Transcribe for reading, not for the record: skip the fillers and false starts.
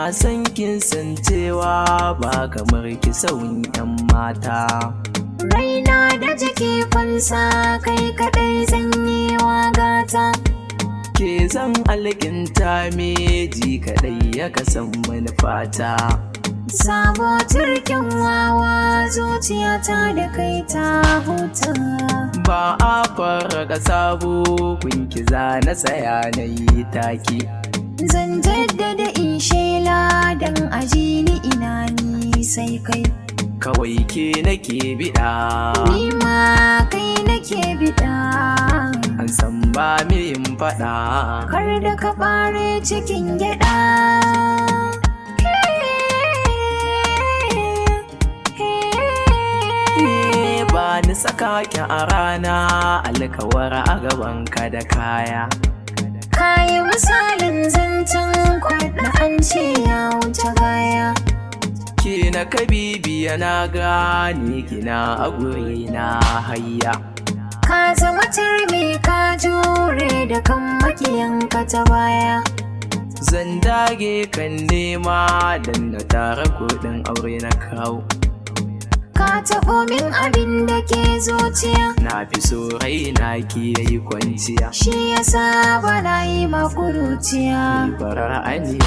na san kin san cewa ba kamar ki sauyin 'yan mata. Raina da jiki fansa kai kadai zanyi wa gata. Ke zan alkinta meji kadai ya kasan manufata. Sabo turkin wawa zuciyata da kai ta huta. Ba a fara sabo kunki za na tsaya na yi taki. Zan jaddada in shela dan aji ni ina ni sai kai. Kawai ke nake biɗa, Ni ma kai nake biɗa. an san ba me yin faɗa. Kar da ka ɓare cikin gyaɗa. Ba ni saka ki a rana alkawar a gaban ka da kaya. Kayi misalin zancen kwaɗa an ce ya wuce gaya. Ke na kabibiya na gane kina a guri na hayya. Ka zama turmi ka jure da kan makiyanka ta baya. Zan dage kan nema dan na tara kuɗin aure na kawo. Ka taɓo min abin da ke zuciya. Na fi so raina ki yayi kwanciya. Shi yasa ba na yi makuruciya. Bara ani